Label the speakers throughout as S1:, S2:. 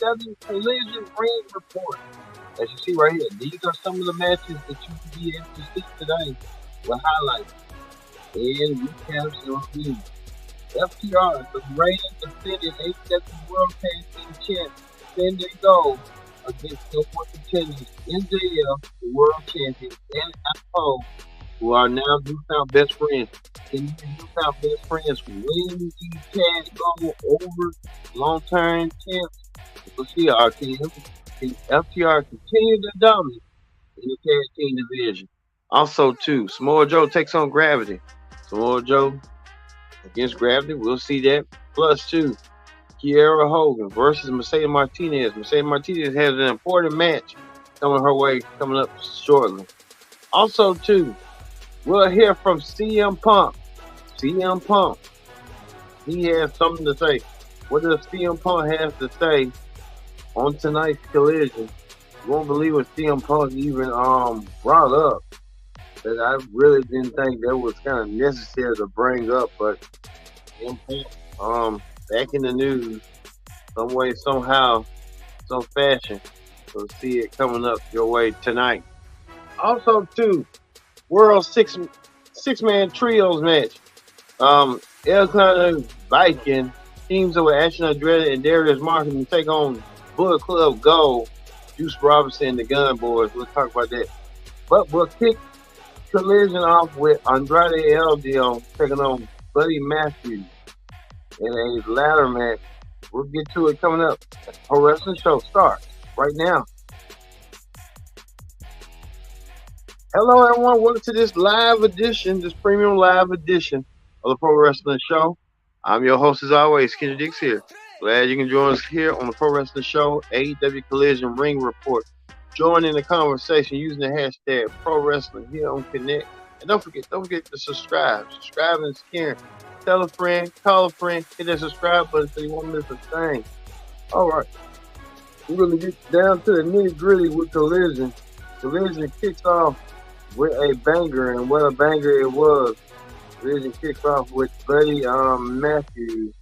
S1: AEW Collision Ring Report. As you see right here, these are some of the matches that you can be able to see today with highlights and recaps and reviews. FTR, the reigning defending AEW World Tag Team Champ, defend their gold against number one contenders MJF, the World Champion, and Adam Cole, who are now newfound best friends. Can you newfound best friends win these tag gold over long-term champs? We'll see our team. Can FTR continue to dominate in the tag team division? Also, too, Samoa Joe takes on Gravity. Samoa Joe against Gravity, we'll see that. Plus, two, Kiera Hogan versus Mercedes Martinez. Mercedes Martinez has an important match coming her way, coming up shortly. Also, too, we'll hear from CM Punk. CM Punk, he has something to say. What does CM Punk have to say on tonight's Collision? You won't believe what CM Punk even brought up that I really didn't think that was kind of necessary to bring up, but CM Punk back in the news some way, somehow, some fashion. We'll see it coming up your way tonight. Also, too, World six-man trios match. El Clan Viking teams up with Ashton Andretti and Darius Martin to take on Bullet Club Gold, Juice Robinson, and the Gun Boys. We'll talk about that. But we'll kick Collision off with Andrade El Dio taking on Buddy Matthews in a ladder match. We'll get to it coming up. The Pro Wrestling Show starts right now. Hello, everyone. Welcome to this live edition, this premium live edition of the Pro Wrestling Show. I'm your host, as always, Kenny Dix here. Glad you can join us here on the Pro Wrestling Show, AEW Collision Ring Report. Join in the conversation using the hashtag Pro Wrestling here on Connect. And don't forget to subscribe. Subscribing is caring. Tell a friend, call a friend, hit that subscribe button so you won't miss a thing. All right. We're going to get down to the nitty-gritty with Collision. Collision kicks off with a banger, and what a banger it was. Collision kicks off with Buddy Matthews.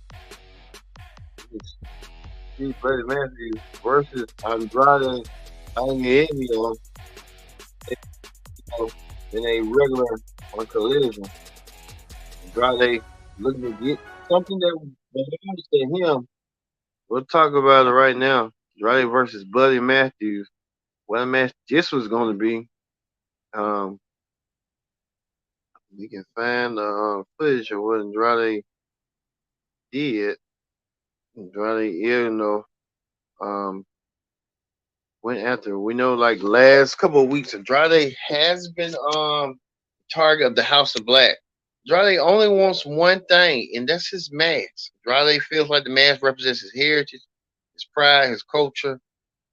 S1: Buddy Matthews versus Andrade Almeida in a regular on Collision. Andrade looking to get something that belongs to him. We'll talk about it right now. Andrade versus Buddy Matthews. What a match this was going to be. We can find the footage of what Andrade did. Andrade, went after. We know, like last couple of weeks, Andrade has been target of the House of Black. Andrade only wants one thing, and that's his mask. Andrade feels like the mask represents his heritage, his pride, his culture,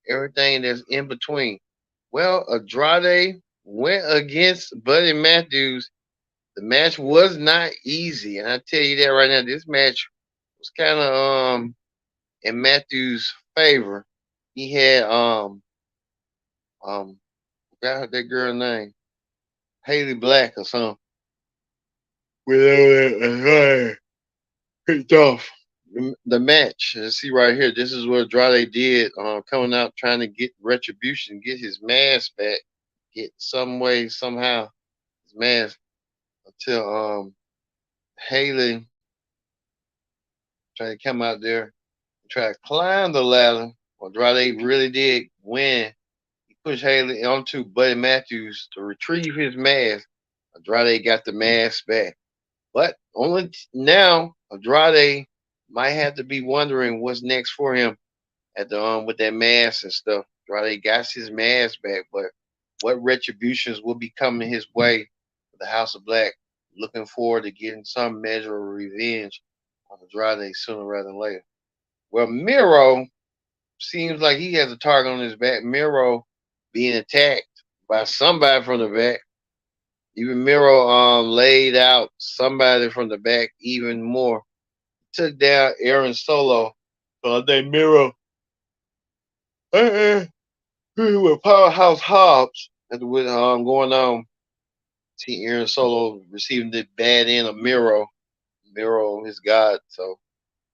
S1: everything that's in between. Well, Andrade went against Buddy Matthews. The match was not easy, and I tell you that right now. This match was kind of in Matthews' favor. He had forgot that girl's name, Haley Black or something. Picked off the match. You see right here, this is what Andrade did, coming out trying to get retribution, get his mask back, get some way, somehow, his mask until Haley tried to come out there and try to climb the ladder. Andrade really did win. He pushed Haley onto Buddy Matthews to retrieve his mask. Andrade got the mask back. But only now Andrade might have to be wondering what's next for him at the with that mask and stuff. Andrade got his mask back, but what retributions will be coming his way for the House of Black? Looking forward to getting some measure of revenge on Andrade sooner rather than later. Well, Miro seems like he has a target on his back. Miro being attacked by somebody from the back. Even Miro laid out somebody from the back even more. Took down Aaron Solo. So I think Miro with Powerhouse Hobbs with going on. See Aaron Solo receiving the bad end of Miro. Miro is God. So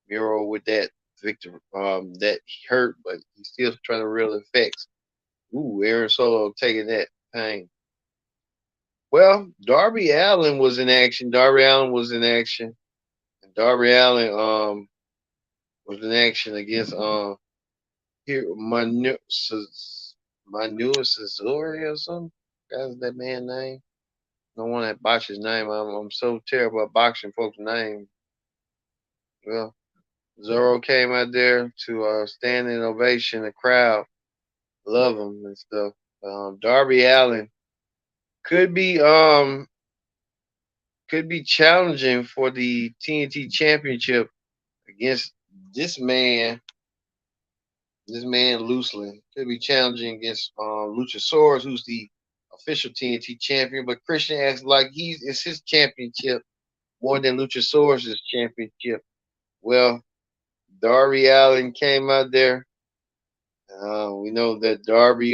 S1: Miro with that Victor that hurt, but he's still trying to reel effects. Ooh, Aaron Solo taking that pain. Well, Darby Allin was in action. Darby Allin was in action. Darby Allin was in action against here Manu Sazori or something. That's that man's name. No one that botch his name. I'm so terrible at boxing folks' names. Well, Zoro came out there to standing ovation. The crowd love him and stuff. Darby Allin could be challenging for the TNT Championship against this man. This man loosely could be challenging against Luchasaurus, who's the official TNT champion. But Christian acts like it's his championship more than Luchasaurus' championship. Well, Darby Allin came out there. We know that Darby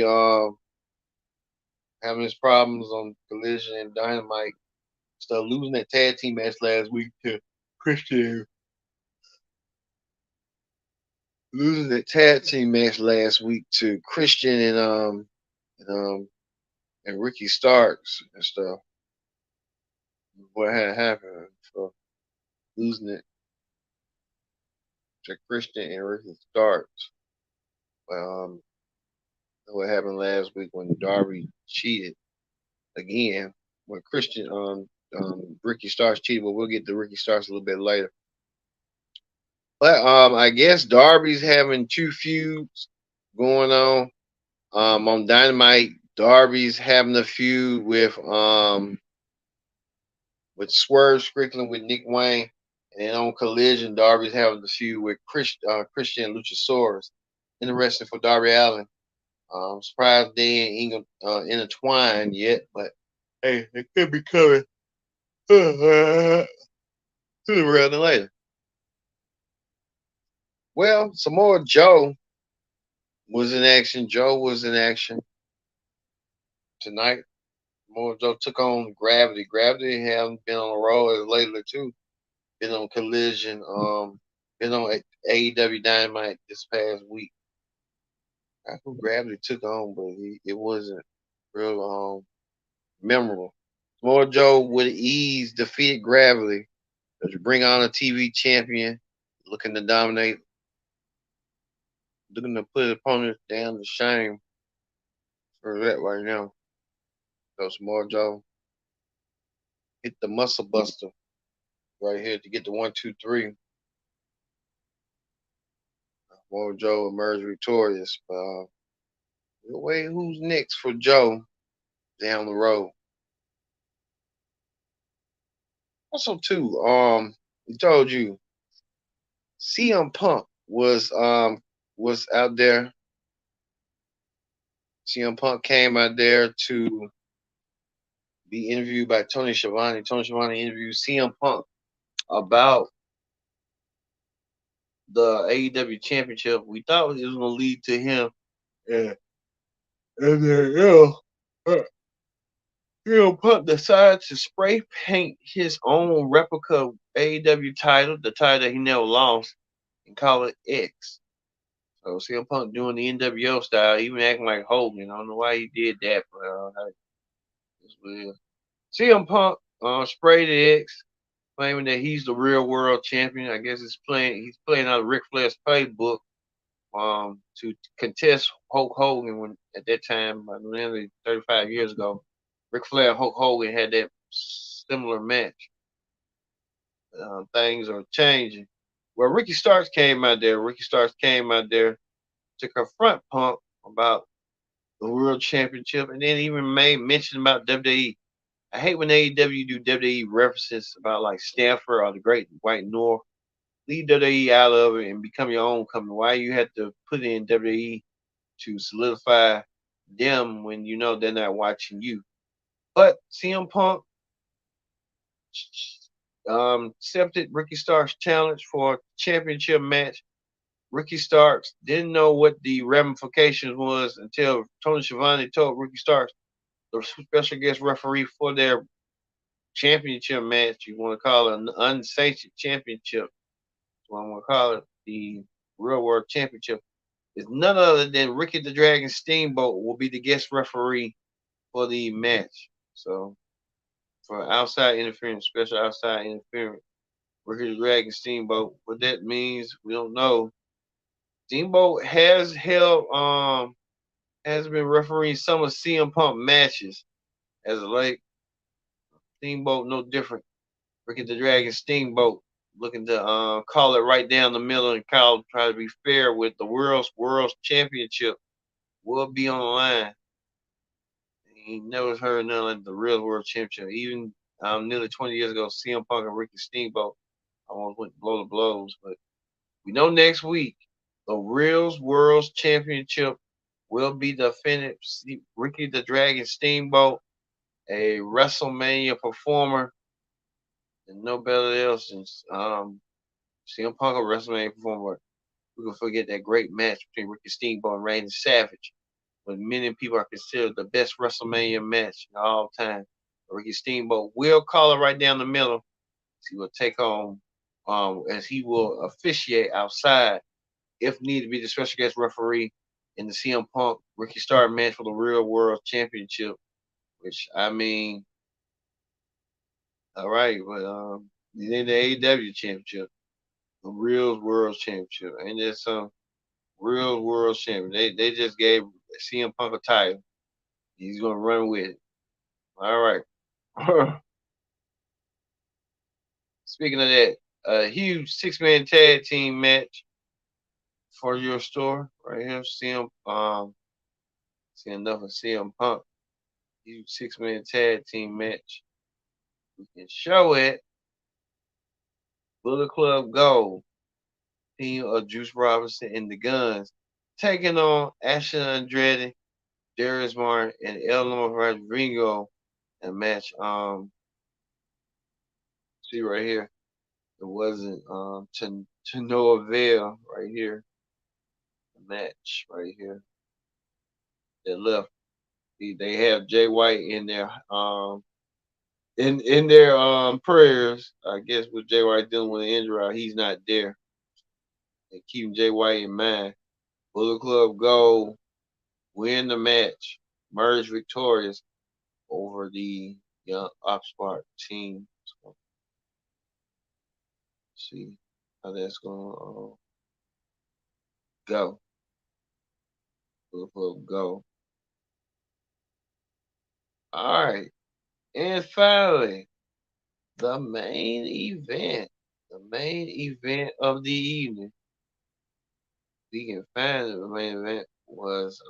S1: having his problems on Collision and Dynamite. Started losing that tag team match last week to Christian. Losing that tag team match last week to Christian and Ricky Starks and stuff. What had happened for losing it to Christian and Ricky Starks. What happened last week when Darby cheated again when Christian Ricky Starks cheated, but we'll get to Ricky Starks a little bit later. But I guess Darby's having two feuds going on. On Dynamite, Darby's having a feud with Swerve Strickland with Nick Wayne, and then on Collision, Darby's having the feud with Christian Luchasaurus. Interesting for Darby Allin. I'm surprised they ain't intertwined yet, but hey, it could be coming sooner rather than later. Well, Samoa Joe was in action. Joe was in action tonight. Samoa Joe took on Gravity. Gravity haven't been on the road lately too. Been on Collision. Been on AEW Dynamite this past week. I who Gravity took on, but it wasn't real memorable. Samoa Joe with ease defeated Gravity to bring on a TV champion, looking to dominate, looking to put opponents down to shame for that right now. So Samoa Joe hit the muscle buster right here to get the 1, 2, 3. Samoa Joe emerged victorious. Wait, who's next for Joe down the road? Also, too, we told you CM Punk was out there. CM Punk came out there to be interviewed by Tony Schiavone. Tony Schiavone interviewed CM Punk about the AEW championship. We thought it was going to lead to him. And then, CM Punk decided to spray paint his own replica AEW title, the title that he never lost, and call it X. So CM Punk doing the NWO style, even acting like Hogan. I don't know why he did that, but it's weird. CM Punk sprayed the X, claiming that he's the real world champion. I guess he's playing out of Ric Flair's playbook to contest Hulk Hogan when at that time, nearly 35 years ago. Ric Flair and Hulk Hogan had that similar match. Things are changing. Well, Ricky Starks came out there. Ricky Starks came out there to confront Punk about the World Championship, and then even made mention about WWE. I hate when AEW do WWE references about like Stanford or the Great White North. Leave WWE out of it and become your own company. Why you have to put in WWE to solidify them when you know they're not watching you? But CM Punk accepted Ricky Starks' challenge for a championship match. Ricky Starks didn't know what the ramifications was until Tony Schiavone told Ricky Starks, the special guest referee for their championship match, you want to call it an unsanctioned championship. So I'm going to call it Real World Championship is none other than Ricky the Dragon Steamboat will be the guest referee for the match. So for outside interference, special outside interference, Ricky the Dragon Steamboat. What that means, we don't know. Steamboat has been refereeing some of CM Punk matches as of late. Steamboat no different. Ricky the Dragon Steamboat looking to call it right down the middle and try to be fair with the World's Championship will be on the line. He never heard nothing like the real World Championship. Even nearly 20 years ago, CM Punk and Ricky Steamboat almost went blow to blows. But we know next week the real World Championship will be defended. Ricky the Dragon Steamboat, a WrestleMania performer, and no better else than CM Punk, a WrestleMania performer. We can forget that great match between Ricky Steamboat and Randy Savage, when many people are considered the best WrestleMania match in all time. Ricky Steamboat will call it right down the middle. He will take on, as he will officiate outside, if need to be, the special guest referee in the CM Punk Ricky Starr match for the Real World Championship. Which I mean, all right, but in the AEW Championship, the Real World Championship, and there's some Real World Champion. They just gave CM Punk a title. He's gonna run with it. All right. Speaking of that, a huge 6-man tag team match for your store right here. See enough of CM Punk. Huge 6-man tag team match. We can show it. Bullet Club Gold, team of Juice Robinson and the Guns, taking on Ashley Andrade, Darius Martin, and Eleanor Rodrigo in match. See right here. It wasn't to no avail right here. The match right here. That left. They have Jay White in their in their prayers. I guess with Jay White dealing with an injury, he's not there. They keeping Jay White in mind. Bullet Club Gold win the match, merge victorious over the Young Oxford team. So, see how that's gonna go. Bullet Club Go. All right, and finally, the main event. The main event of the evening. We can find the main event was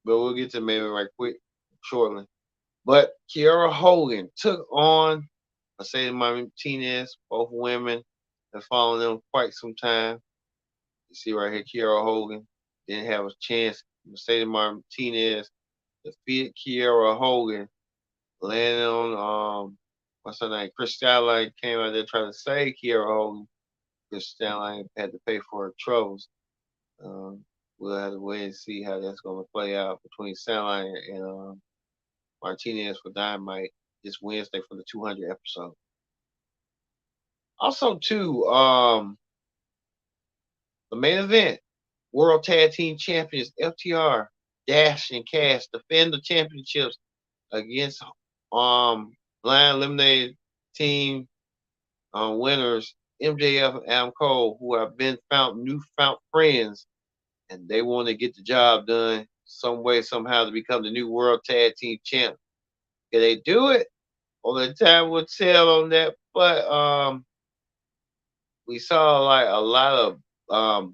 S1: but we'll get to the main event right quick shortly. But Kiera Hogan took on Mercedes Martinez. Both women have followed them quite some time. You see right here, Kiera Hogan didn't have a chance. Mercedes Martinez defeated Kiera Hogan, landing on what's her name? Chris Statlander came out there trying to save Kiera Hogan. Chris Statlander had to pay for her troubles. We'll have to wait and see how that's going to play out between Statlander and Martinez for Dynamite this Wednesday for the 200 episode. Also, too, the main event, World Tag Team Champions FTR, Dash and Cash defend the championships against blind eliminated team winners MJF and Adam Cole, who have been newfound friends, and they want to get the job done some way, somehow, to become the new World Tag Team Champ. Can they do it? Only time will tell on that. But we saw like a lot of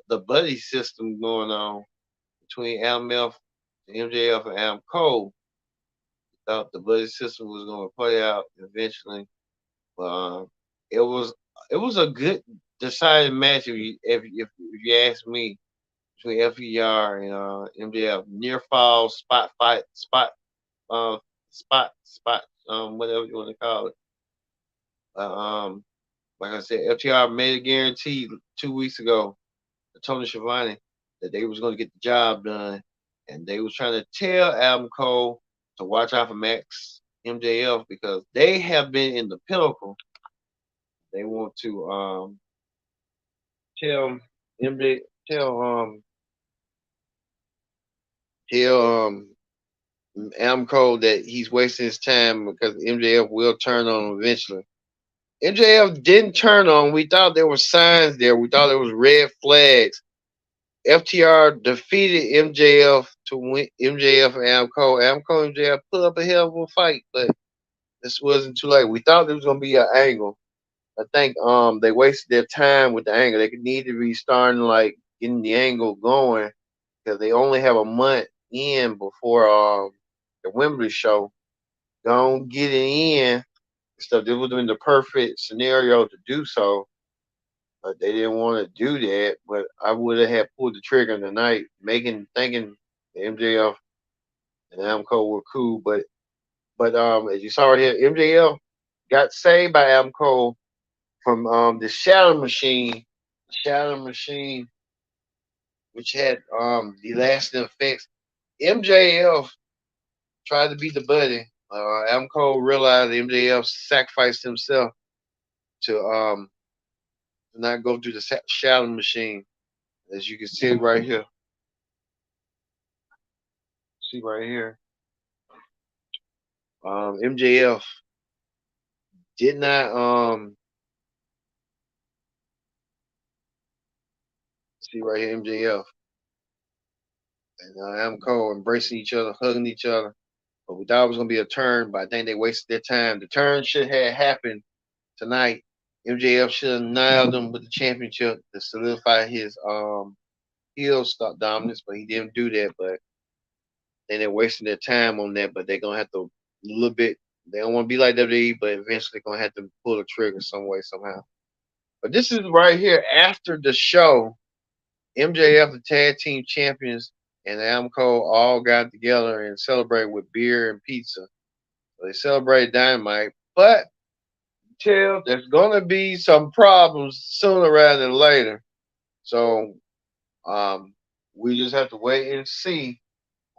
S1: the buddy system going on between MJF and Adam Cole. Thought the buddy system was going to play out eventually, but it was a good decided match if you ask me, between FER and MJF. Near fall spot fight whatever you want to call it. Like I said, FTR made a guarantee 2 weeks ago to Tony Schiavone that they was going to get the job done, and they was trying to tell Adam Cole to watch out for Max MJF because they have been in the pinnacle They want to tell MJ tell Adam Cole that he's wasting his time because MJF will turn on him eventually. MJF didn't turn on. We thought there were signs there. We thought there was red flags. FTR defeated MJF to win. MJF and Adam Cole. Adam Cole and MJF put up a hell of a fight, but this wasn't too late. We thought there was gonna be an angle. I think they wasted their time with the angle. They could need to be starting like getting the angle going because they only have a month in before the Wembley show. Don't get it in. So this would have been the perfect scenario to do so, but they didn't want to do that. But I would have had pulled the trigger tonight, thinking the MJF and Adam Cole were cool. But as you saw right here, MJF got saved by Adam Cole from the Shadow Machine, which had the lasting effects. MJF tried to beat the buddy. Adam Cole realized MJF sacrificed himself to not go through the Shadow Machine, as you can see right here. See right here. MJF did not see right here MJF and Adam Cole embracing each other, hugging each other. But we thought it was gonna be a turn, but I think they wasted their time. The turn should have happened tonight. MJF should have nailed him with the championship to solidify his heel stock dominance, but he didn't do that. But then they're wasting their time on that. But they're gonna have to a little bit. They don't want to be like WWE, but eventually they're gonna have to pull the trigger some way somehow. But this is right here after the show. MJF, the tag team champions, and Adam Cole all got together and celebrated with beer and pizza. So they celebrated Dynamite, but tell there's gonna be some problems sooner rather than later. So we just have to wait and see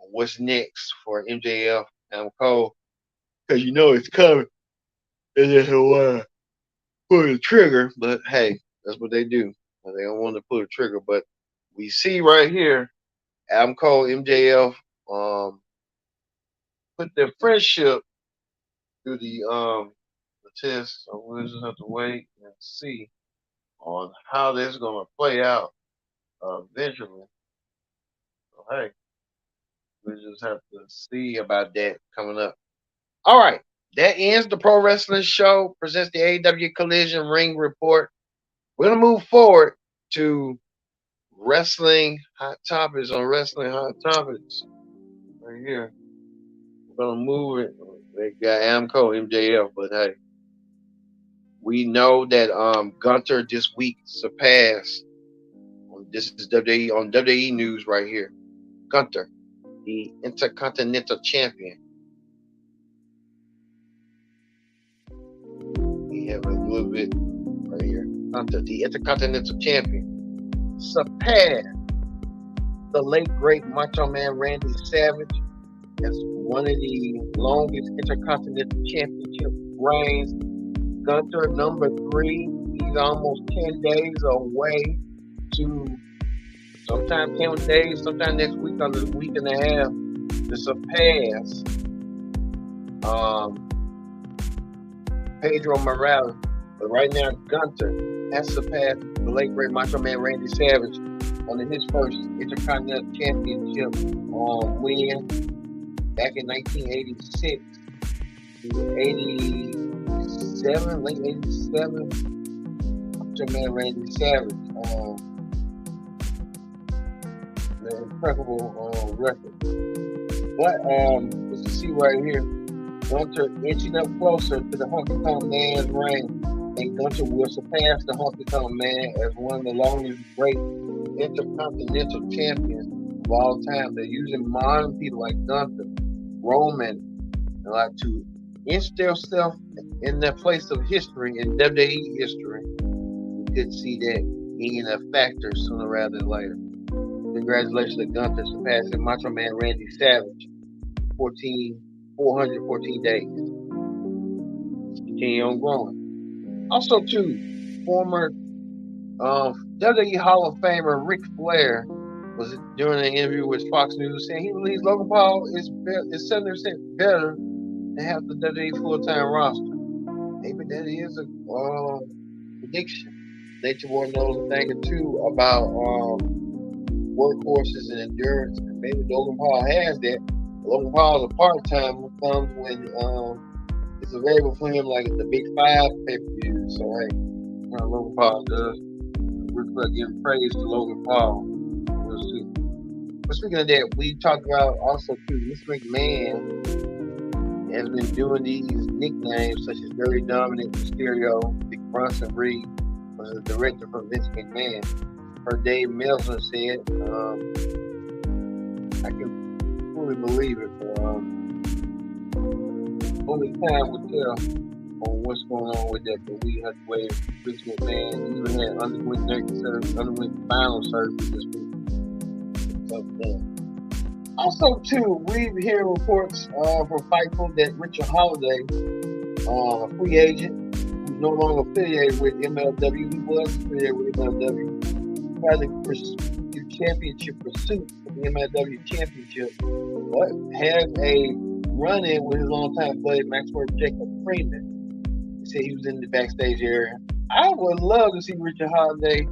S1: what's next for MJF and Cole, because you know it's coming. They just don't want to pull the trigger, but hey, that's what they do. They don't want to pull the trigger, but we see right here, Adam Cole, MJF, put their friendship through the test. So we'll just have to wait and see on how this is gonna play out eventually. So hey, we just have to see about that coming up. All right, that ends the Pro Wrestling Show. Presents the AEW Collision Ring Report. We're gonna move forward to Wrestling Hot Topics on Wrestling Hot Topics right here. We're gonna move it. They got Adam Cole, MJF, but hey, we know that Gunther this week surpassed. This is WWE on WWE News right here. Gunther, the Intercontinental Champion. We have a little bit right here. Gunther, the Intercontinental Champion, surpassed the late great Macho Man Randy Savage as one of the longest Intercontinental Championship reigns. Gunther, number 3, he's almost 10 days away to sometime 10 days, sometime next week, under a week and a half, to surpass Pedro Morales. But right now, Gunther has surpassed the late great Macho Man Randy Savage on his first Intercontinental Championship win back in 1986. He was 87, late 87. Macho Man Randy Savage. The impeccable record. But as you see right here, Gunther inching up closer to the Honky Tonk Man's reign, and Gunther will surpass the Honky Tonk Man as one of the longest great Intercontinental champions of all time. They're using modern people like Gunther, Roman, and like to inch themselves in their place of history in WWE history. You could see that being a factor sooner rather than later. Congratulations to Gunther surpassing Macho Man Randy Savage 414 days. Let's continue on growing. Also, too, former WWE Hall of Famer Ric Flair was during an interview with Fox News saying he believes Logan Paul is 70% better than half the WWE full-time roster. Maybe that is a prediction. Nature Boy knows a thing or two about workhorses and endurance, and maybe Logan Paul has that. Logan Paul is a part-timer, comes when it's available for him, like at the Big 5 pay-per-view. So hey, Logan Paul does. We're giving praise to Logan Paul. We'll see. But speaking of that, we talked about also too, Mr. McMahon has been doing these nicknames such as Dirty Dominic, Mysterio, Big Bronson Reed was a director for Vince McMahon. Her Dave Meltzer said, I can fully believe it, but only time will tell on what's going on with that, but we have to wait. Vince McMahon even had underwent final surgery this week. So, also, too, we've heard reports from Fightful that Richard Holiday, a free agent who's no longer affiliated with MLW, he was affiliated with MLW, tried to pursue championship pursuit for the MLW championship, but has a run-in with his longtime buddy Maxwell Jacob Freeman. He said he was in the backstage area. I would love to see Richard Holiday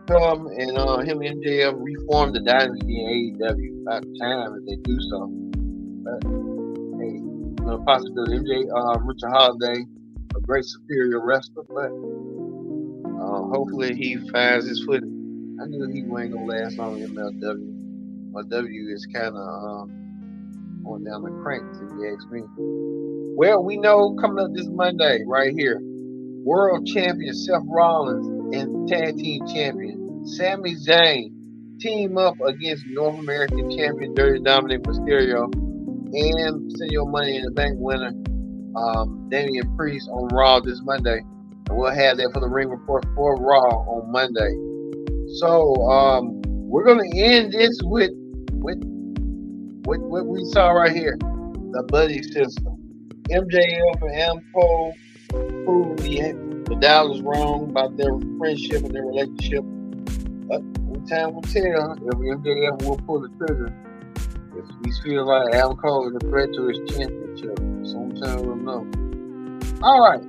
S1: come and him and MJF reform the dynasty in AEW. About time if they do so. But hey, no possibility. Richard Holiday, a great superior wrestler, but hopefully he finds his footing. I knew he ain't gonna last long in MLW. MLW is kind of going down the cranks, if you ask me. Well, we know coming up this Monday, right here, World Champion Seth Rollins and Tag Team Champion Sami Zayn team up against North American Champion Dirty Dominic Mysterio and Send Your Money in the Bank winner Damian Priest on Raw this Monday. And we'll have that for the Ring Report for Raw on Monday. So we're going to end this with what we saw right here, the buddy system. MJF and Adam Cole proved the Dallas wrong about their friendship and their relationship. But time will tell if MJF will pull the trigger. If we feel like Adam Cole is a threat to his championship, sometime we'll know. All right,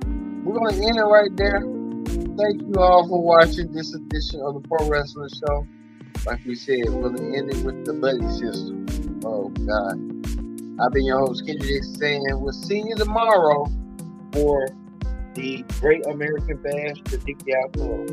S1: we're going to end it right there. Thank you all for watching this edition of the Pro Wrestling Show. Like we said, we're going to end it with the buddy system. Oh, God. I've been your host, Kendrick, saying we'll see you tomorrow for the Great American Bash to Dick Out Club.